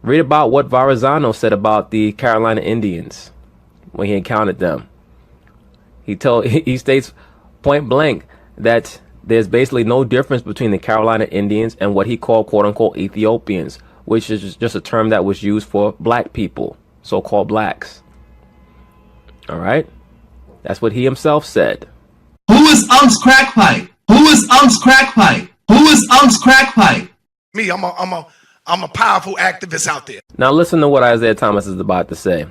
Read about what Verrazano said about the Carolina Indians when he encountered them. He states point blank that there's basically no difference between the Carolina Indians and what he called quote unquote Ethiopians, which is just a term that was used for black people, so-called blacks. All right, that's what he himself said. Who is Unc's crack pipe? Who is Unc's crack pipe? Who is Unc's crack pipe? Me, I'm a powerful activist out there. Now listen to what Isaiah Thomas is about to say.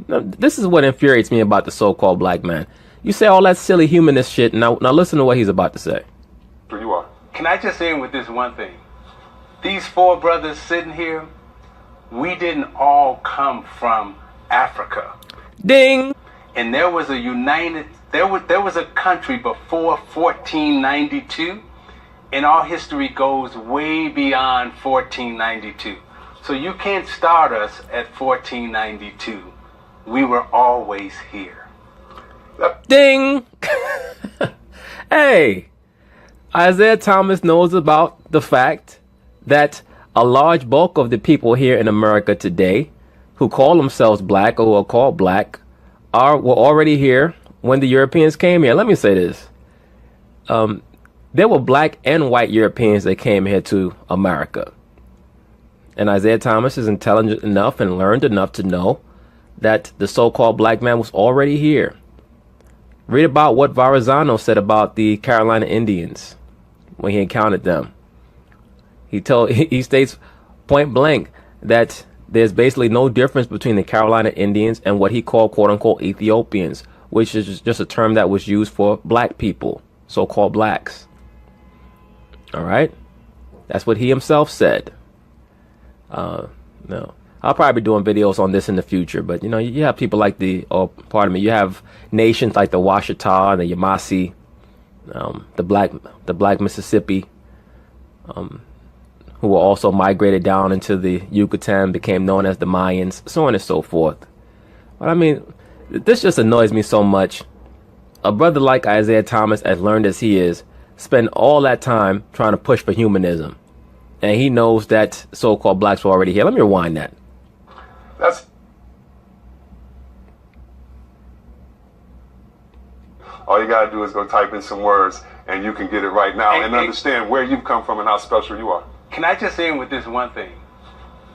Now, this is what infuriates me about the so-called black man. You say all that silly humanist shit. Now listen to what he's about to say. You are. Can I just end with this one thing? These four brothers sitting here, we didn't all come from Africa. Ding! And there was a country before 1492, and our history goes way beyond 1492. So you can't start us at 1492. We were always here. Ding! Hey, Isaiah Thomas knows about the fact that a large bulk of the people here in America today who call themselves black or are called black were already here when the Europeans came here. Let me say this. There were black and white Europeans that came here to America. And Isaiah Thomas is intelligent enough and learned enough to know that the so-called black man was already here. Read about what Verrazano said about the Carolina Indians when he encountered them. He states point blank that there's basically no difference between the Carolina Indians and what he called quote unquote Ethiopians, which is just a term that was used for black people, so-called blacks. All right, that's what he himself said. No, I'll probably be doing videos on this in the future, but you have people like you have nations like the Washita and the Yamasee, the black Mississippi, who were also migrated down into the Yucatan, became known as the Mayans, so on and so forth. But I mean, this just annoys me so much. A brother like Isaiah Thomas, as learned as he is, spend all that time trying to push for humanism. And he knows that so-called blacks were already here. Let me rewind that. All you gotta do is go type in some words and you can get it right now and understand where you've come from and how special you are. Can I just end with this one thing?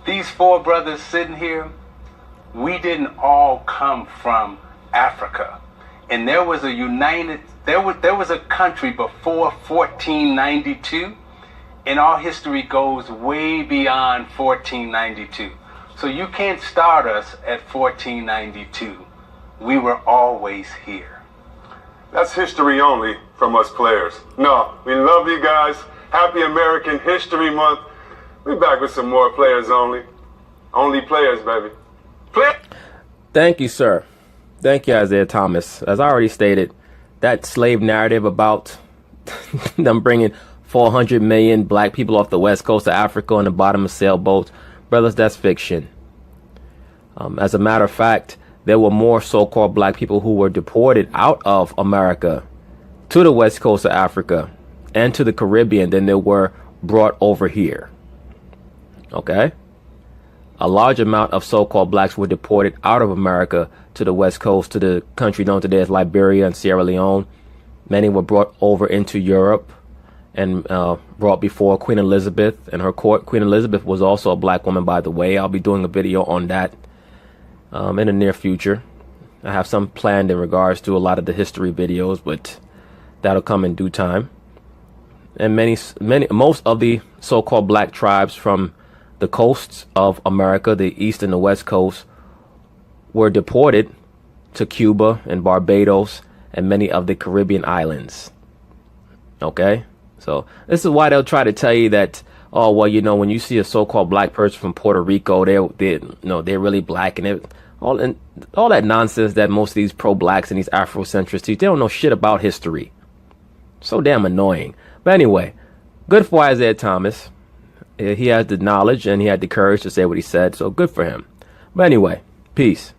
These four brothers sitting here, we didn't all come from Africa. And there was a country before 1492, and our history goes way beyond 1492. So you can't start us at 1492. We were always here. That's history only from us players. No, we love you guys. Happy American History Month. We back with some more players only. Only players, baby. Thank you, sir. Thank you, Isaiah Thomas. As I already stated, that slave narrative about them bringing 400 million black people off the west coast of Africa on the bottom of sailboats, brothers, that's fiction. As a matter of fact, there were more so-called black people who were deported out of America to the west coast of Africa and to the Caribbean than there were brought over here. Okay? A large amount of so-called blacks were deported out of America to the west coast, to the country known today as Liberia and Sierra Leone. Many were brought over into Europe and brought before Queen Elizabeth and her court. Queen Elizabeth was also a black woman, by the way. I'll be doing a video on that in the near future. I have some planned in regards to a lot of the history videos, but that'll come in due time. And most of the so-called black tribes from the coasts of America, the east and the west coast, were deported to Cuba and Barbados and many of the Caribbean islands. Okay? So this is why they'll try to tell you that, oh, well, when you see a so-called black person from Puerto Rico, they're really black, and all that nonsense that most of these pro-blacks and these Afrocentrists teach. They don't know shit about history. So damn annoying. But anyway, good for Isaiah Thomas. He has the knowledge and he had the courage to say what he said, so good for him. But anyway, peace.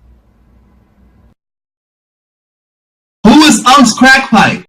Who is Unc's crack pipe?